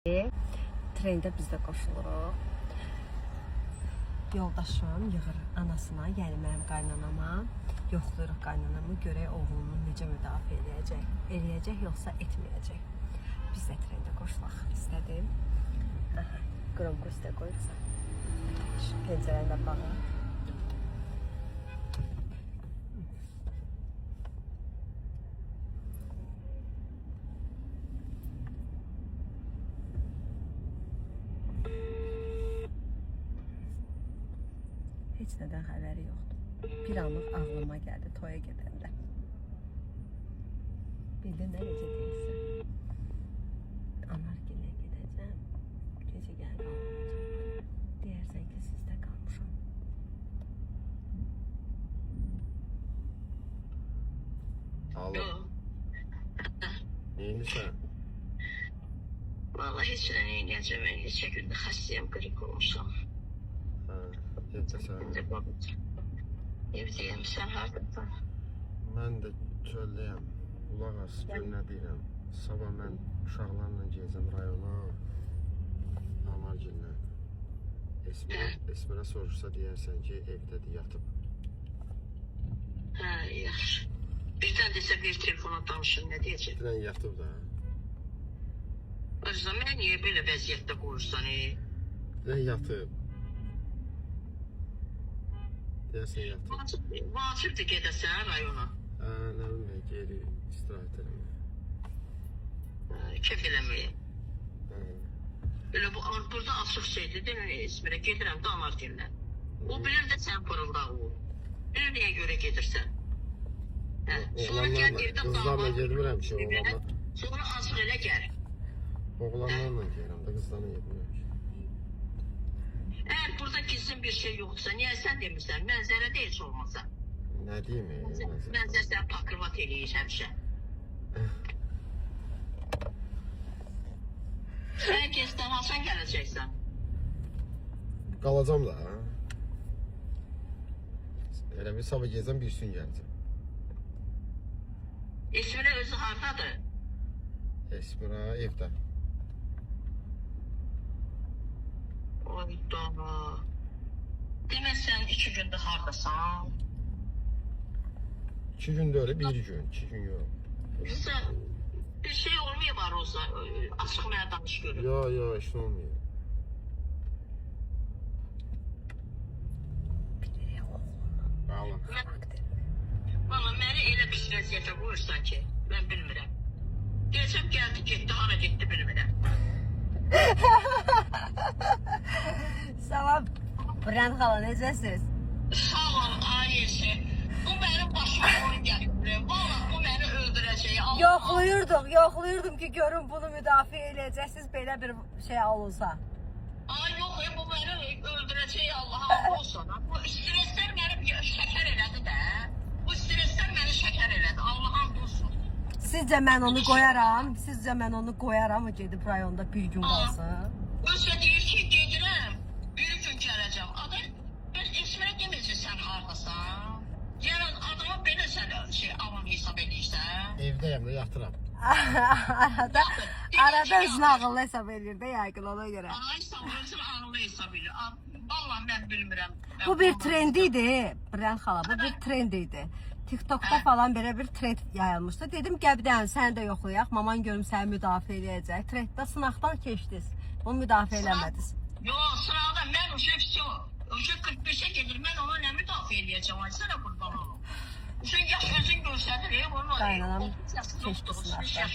Trendə biz də qoşuluruq. Yoldaşım yığır anasına, yəni mənim qaynanama, yoxlayırıq qaynanamı, görək oğlunu necə müdafiə eləyəcək, yoxsa etməyəcək. Biz də trendə qoşulaq istədim. Qromko üstə qoyursan. Şu pencərəni də bağa. Heç nədən xəbəri yoxdur. Bir anlıq ağlıma gəldi toya gedəndə. Bildin də necə deyilsən. Anargilə gedəcəm. Gecə gəl qalmayacaq. Deyərsən ki, sizdə qalmışam. Alo. Neyinisən? Vallahi heç nə eləyəcəm, mən neçə gündür xəstəyəm, qrip olmuşam. Evdəsən? Evdəyəm, sən haradasan? Mən də çöldəyəm. Qulaq as, gör nə deyirəm. Sabah mən uşaqlarla gezəm rayona. Anargillə. Esmerə soruşsa deyərsən ki, evdədir, yatıb. Hə, yaxşı. Birdən desə bir telefona danışın, nə deyəcək? Birdən yatıb da. Özdə mən niyə belə vəziyyətdə qoyursan? Birdən yatıb. Deyərsən yatıb. Vacibdir gedəsən rayona. Nə bilmək, geri istirahət eləmək. Kef eləməyə. Belə burada açıq şeydir, deyilən İsmirə gedirəm də Anargillə. O bilir də sən pırıldaq ol. Bilir niyə görə gedirsən. Sonra gəl evdə qızlarla gedmirəm ki, oğlanla. Sonra açıq elə gəl. Oğlanlarla gəlirəm də, qızlarla gedmirəm ki. Eğer burada gizlin bir şey yoksa niye sen demişsən? Mənzərə də heç olmasa. Nə deyim? Mənzər sən pakırvat eləyir həmişə. Sən gezdən Hasan gələcəksən. Qalacam da. Elə bir sabah gezəm, bir gün gələcəm. İsmirə özü hardadır? Esmira evdə. Oyda. Demək sən 2 gündür hardasan? 2 gün də öyle, bir gün, 2 gün yox. Bizə bir şey olmuyor var olsa, açıq mənə danış görür. Yo, işte olmuyor. Valla məni elə pis vəziyyətə qoyursan ki, mən bilmirəm. Deyəcəm gəldi, getdi, hara getdi bilmirəm. Salam, Bülent xala, necəsiz? Sağ ol, Ayşe. Bu mənim başıma oyun gəlir. Valla bu məni öldürəcək. Yoxluyurdum ki, görün bunu müdafiə eləyəcəksiniz, belə bir şey olursa. Ay yox, bu məni öldürəcək, Allah'a olsun. Bu streslər məni şəkər elədi də. Bu streslər məni şəkər elədi, Allah'a olsun. Sizcə mən onu qoyaram, gedib rayonda bir gün qalsın. Özə deyir ki, gedirəm, bir gün gələcəm. Ben Esmerə deməyəcək sən hardasan. Yəni adama belə sən avam hesab edirsən. Evdəyəm də, yatıram. Arada özünü ağıllı hesab edir də, yəqin ona görə. Ay sağ ol, özün ağıllı hesab edir. Vallahi mən bilmirəm. Bu bir trend idi, Bülent xala, bu bir trend idi. TikTok'da falan belə bir trend yayılmışdı. Dedim gəbdən səni də yoxlayaq, maman görüm səni müdafiə eləyəcək. Trenddə sınaqdan keçdiniz, bunu müdafiə eləmədiniz. Yox, sırada mən uşaq 45'e gedir, mən ona nə müdafiə eləyəcəm, ay sənə qurban olum. Uşaq yaş özün görsədir, Qaynanam keçdi sınaqdan.